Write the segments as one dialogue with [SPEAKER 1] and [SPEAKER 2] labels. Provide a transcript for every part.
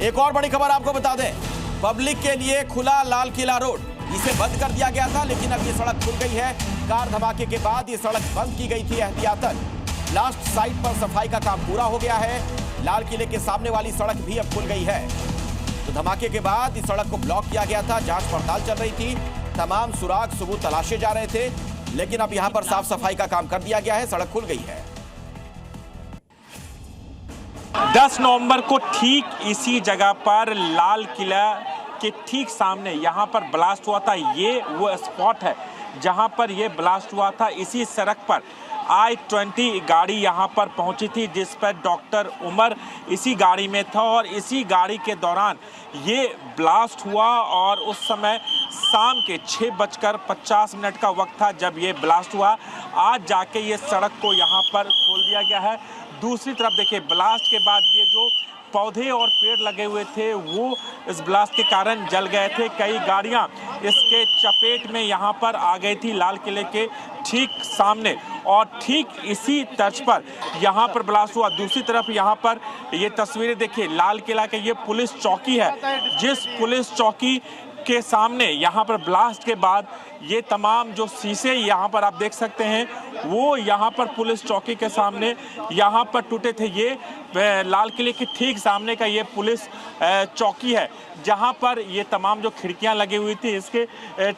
[SPEAKER 1] एक और बड़ी खबर आपको बता दें, पब्लिक के लिए खुला लाल किला रोड, इसे बंद कर दिया गया था, लेकिन अब ये सड़क खुल गई है। कार धमाके के बाद ये सड़क बंद की गई थी एहतियातन। लास्ट साइट पर सफाई का काम पूरा हो गया है। लाल किले के सामने वाली सड़क भी अब खुल गई है। तो धमाके के बाद इस सड़क को ब्लॉक किया गया था, जांच पड़ताल चल रही थी, तमाम सुराग सबूत तलाशे जा रहे थे, लेकिन अब यहां पर साफ सफाई का काम कर दिया गया है, सड़क खुल गई है।
[SPEAKER 2] 10 नवंबर को ठीक इसी जगह पर लाल किला के ठीक सामने यहाँ पर ब्लास्ट हुआ था। ये वो स्पॉट है जहाँ पर ये ब्लास्ट हुआ था। इसी सड़क पर I-20 गाड़ी यहाँ पर पहुंची थी, जिस पर डॉक्टर उमर इसी गाड़ी में था और इसी गाड़ी के दौरान ये ब्लास्ट हुआ। और उस समय शाम के 6:50 का वक्त था जब ये ब्लास्ट हुआ। आज जाके ये सड़क को यहाँ पर खोल दिया गया है। दूसरी तरफ देखिए, ब्लास्ट के बाद ये जो पौधे और पेड़ लगे हुए थे वो इस ब्लास्ट के कारण जल गए थे। कई गाड़ियां इसके चपेट में यहाँ पर आ गई थी लाल किले के ठीक सामने, और ठीक इसी तर्ज पर यहाँ पर ब्लास्ट हुआ। दूसरी तरफ यहाँ पर ये तस्वीरें देखिए, लाल किला के ये पुलिस चौकी है, जिस पुलिस चौकी के सामने यहाँ पर ब्लास्ट के बाद ये तमाम जो शीशे यहाँ पर आप देख सकते हैं वो यहाँ पर पुलिस चौकी के सामने यहाँ पर टूटे थे। ये लाल किले के ठीक सामने का ये पुलिस चौकी है, जहाँ पर ये तमाम जो खिड़कियाँ लगी हुई थी इसके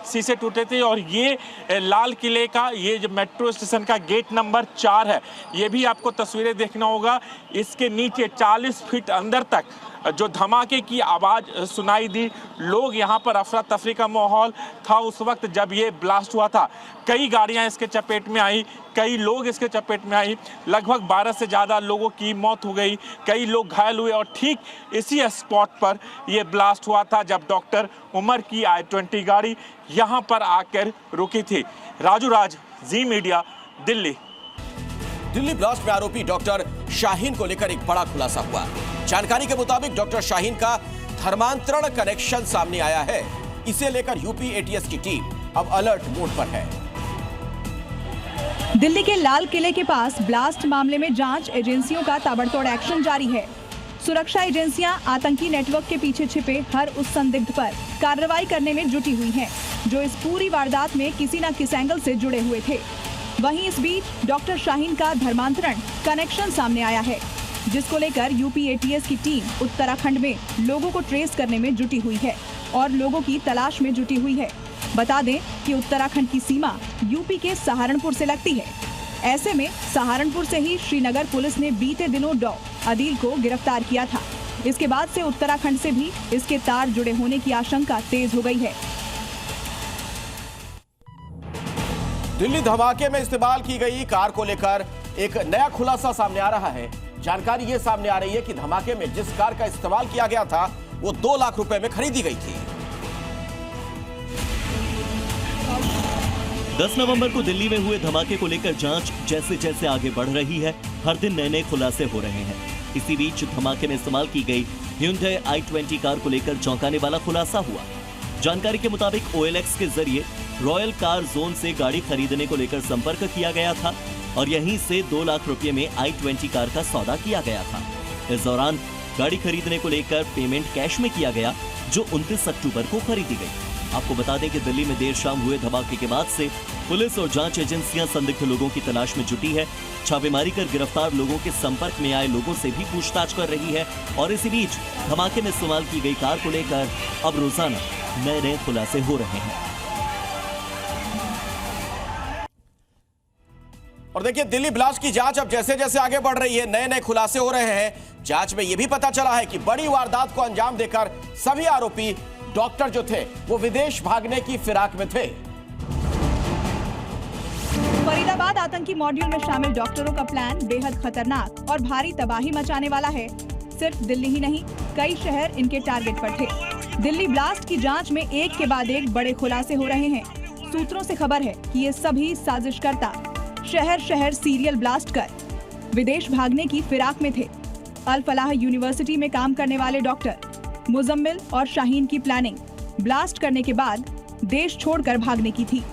[SPEAKER 2] शीशे टूटे थे। और ये लाल किले का ये जो मेट्रो स्टेशन का गेट नंबर 4 है, ये भी आपको तस्वीरें देखना होगा। इसके नीचे 40 फीट अंदर तक जो धमाके की आवाज़ सुनाई दी, लोग यहाँ पर अफरा तफरी का माहौल था उस वक्त जब ये ब्लास्ट हुआ था। कई गाड़ियाँ इसके चपेट में आई, कई लोग इसके चपेट में आई, लगभग 12 से ज़्यादा लोगों की मौत हो गई, कई लोग घायल हुए। और ठीक इसी स्पॉट पर ये ब्लास्ट हुआ था जब डॉक्टर उमर की I-20 गाड़ी यहाँ पर आकर रुकी थी। राजू राज, जी मीडिया, दिल्ली।
[SPEAKER 1] दिल्ली ब्लास्ट में आरोपी डॉक्टर शाहीन को लेकर एक बड़ा खुलासा हुआ। जानकारी के मुताबिक डॉक्टर शाहीन का धर्मांतरण कनेक्शन सामने आया है। इसे लेकर यूपी एटीएस की टीम अब अलर्ट मोड पर है।
[SPEAKER 3] दिल्ली के लाल किले के पास ब्लास्ट मामले में जांच एजेंसियों का ताबड़तोड़ एक्शन जारी है। सुरक्षा एजेंसियां आतंकी नेटवर्क के पीछे छिपे हर उस संदिग्ध पर कार्रवाई करने में जुटी हुई हैं, जो इस पूरी वारदात में किसी न किसी एंगल से जुड़े हुए थे। वहीं इस बीच डॉक्टर शाहीन का धर्मांतरण कनेक्शन सामने आया है, जिसको लेकर यूपी एटीएस की टीम उत्तराखंड में लोगों को ट्रेस करने में जुटी हुई है और लोगों की तलाश में जुटी हुई है। बता दें कि उत्तराखंड की सीमा यूपी के सहारनपुर से लगती है। ऐसे में सहारनपुर से ही श्रीनगर पुलिस ने बीते दिनों डॉ आदिल को गिरफ्तार किया था। इसके बाद से उत्तराखंड से भी इसके तार जुड़े होने की आशंका तेज हो गई है।
[SPEAKER 1] दिल्ली धमाके में इस्तेमाल की गई कार को लेकर एक नया खुलासा सामने आ रहा है। जानकारी ये सामने आ रही है कि धमाके में जिस कार का इस्तेमाल किया गया था वो 2 लाख रुपए में खरीदी गई थी।
[SPEAKER 4] 10 नवंबर को दिल्ली में हुए धमाके को लेकर जांच जैसे जैसे आगे बढ़ रही है, हर दिन नए नए खुलासे हो रहे हैं। इसी बीच धमाके में इस्तेमाल की गई Hyundai I-20 कार को लेकर चौंकाने वाला खुलासा हुआ। जानकारी के मुताबिक OLX के जरिए रॉयल कार जोन से गाड़ी खरीदने को लेकर संपर्क किया गया था और यहीं से 2 लाख रुपए में I-20 कार का सौदा किया गया था। इस दौरान गाड़ी खरीदने को लेकर पेमेंट कैश में किया गया, जो 29 अक्टूबर को खरीदी गई। आपको बता दें कि दिल्ली में देर शाम हुए धमाके के बाद से पुलिस और जांच एजेंसियां संदिग्ध लोगों की तलाश में जुटी है। छापेमारी कर गिरफ्तार लोगों के संपर्क में आए लोगों से भी पूछताछ कर रही है। और इसी बीच धमाके में इस्तेमाल की गई कार को लेकर अब रोजाना नए नए खुलासे हो रहे हैं।
[SPEAKER 1] और देखिए, दिल्ली ब्लास्ट की जांच अब जैसे जैसे आगे बढ़ रही है, नए नए खुलासे हो रहे हैं। जांच में यह भी पता चला है कि बड़ी वारदात को अंजाम देकर सभी आरोपी डॉक्टर जो थे वो विदेश भागने की फिराक में थे।
[SPEAKER 3] फरीदाबाद आतंकी मॉड्यूल में शामिल डॉक्टरों का प्लान बेहद खतरनाक और भारी तबाही मचाने वाला है। सिर्फ दिल्ली ही नहीं, कई शहर इनके टारगेट पर थे। दिल्ली ब्लास्ट की जांच में एक के बाद एक बड़े खुलासे हो रहे हैं। सूत्रों से खबर है कि ये सभी साजिशकर्ता शहर शहर सीरियल ब्लास्ट कर विदेश भागने की फिराक में थे। अल फलाह यूनिवर्सिटी में काम करने वाले डॉक्टर मुजम्मिल और शाहीन की प्लानिंग ब्लास्ट करने के बाद देश छोड़कर भागने की थी।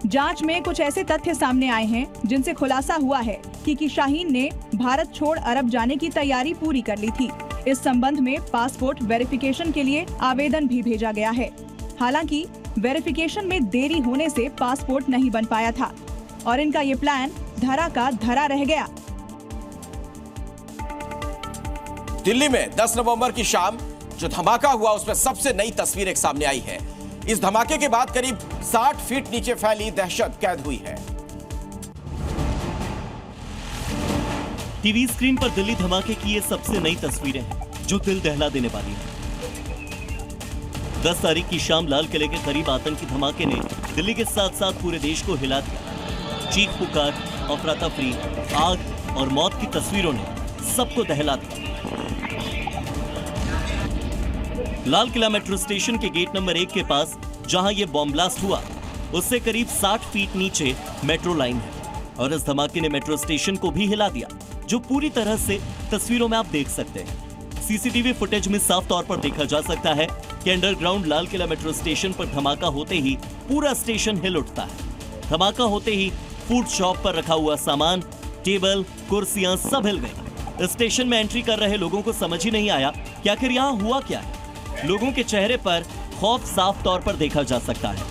[SPEAKER 3] जांच में कुछ ऐसे तथ्य सामने आए हैं जिनसे खुलासा हुआ है कि शाहीन ने भारत छोड़ अरब जाने की तैयारी पूरी कर ली थी। इस संबंध में पासपोर्ट वेरिफिकेशन के लिए आवेदन भी भेजा गया है। हालांकि वेरिफिकेशन में देरी होने से पासपोर्ट नहीं बन पाया था और इनका ये प्लान धरा का धरा रह गया।
[SPEAKER 1] दिल्ली में 10 नवंबर की शाम जो धमाका हुआ उसमें सबसे नई तस्वीर एक सामने आई है। इस धमाके के बाद करीब 60 फीट नीचे फैली दहशत कैद हुई है।
[SPEAKER 4] टीवी स्क्रीन पर दिल्ली धमाके की ये सबसे नई तस्वीरें हैं जो दिल दहला देने वाली हैं। 10 तारीख की शाम लाल किले के करीब आतंकी धमाके ने दिल्ली के साथ साथ पूरे देश को हिला दिया। चीख पुकार, अफरा तफरी, आग और मौत की तस्वीरों ने सबको दहला दिया। लाल किला मेट्रो स्टेशन के गेट नंबर 1 के पास जहां ये बॉम्ब ब्लास्ट हुआ उससे करीब 60 फीट नीचे मेट्रो लाइन है और इस धमाके ने मेट्रो स्टेशन को भी हिला दिया, जो पूरी तरह से तस्वीरों में आप देख सकते हैं। सीसीटीवी फुटेज में साफ तौर पर देखा जा सकता है कि underground Lal Qila metro station पर धमाका होते ही पूरा स्टेशन हिल उठता है। धमाका होते ही फूड शॉप पर रखा हुआ सामान, टेबल, कुर्सियां सब हिल गई। स्टेशन में एंट्री कर रहे लोगों को समझ ही नहीं आया कि आखिर यहाँ हुआ क्या है। लोगों के चेहरे पर खौफ साफ तौर पर देखा जा सकता है।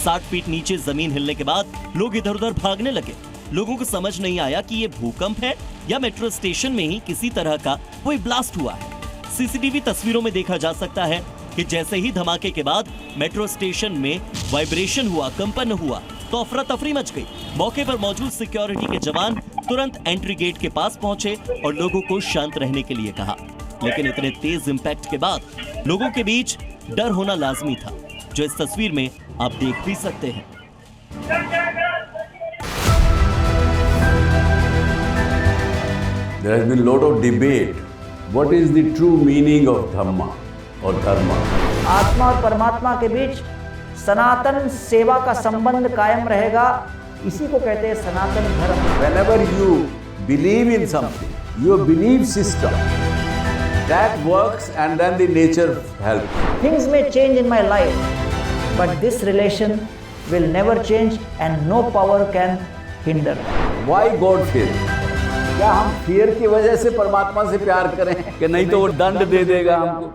[SPEAKER 4] 60 फीट नीचे जमीन हिलने के बाद लोग इधर उधर भागने लगे। लोगों को समझ नहीं आया कि ये भूकंप है या मेट्रो स्टेशन में ही किसी तरह का कोई ब्लास्ट हुआ है। सीसीटीवी तस्वीरों में देखा जा सकता है कि जैसे ही धमाके के बाद मेट्रो स्टेशन में वाइब्रेशन हुआ, कंपन हुआ तो अफरा तफरी मच गई। मौके पर मौजूद सिक्योरिटी के जवान तुरंत एंट्री गेट के पास पहुंचे और लोगों को शांत रहने के लिए कहा। लेकिन इतने तेज इंपैक्ट के बाद लोगों के बीच डर होना लाजमी था, जो इस तस्वीर में आप देख भी सकते हैं।
[SPEAKER 5] There has been a lot of debate. What is the true meaning of Dhamma or Dharma?
[SPEAKER 6] आत्मा और परमात्मा के बीच सनातन सेवा का संबंध कायम रहेगा, इसी को कहते हैं सनातन धर्म।
[SPEAKER 5] Whenever you believe in something, your belief system that works and then the nature helps.
[SPEAKER 6] Things may change in my life, but this relation will never change and no power can hinder.
[SPEAKER 5] Why God fear? क्या हम fear की वजह से परमात्मा से प्यार करें कि नहीं तो वो दंड दे देगा हमको?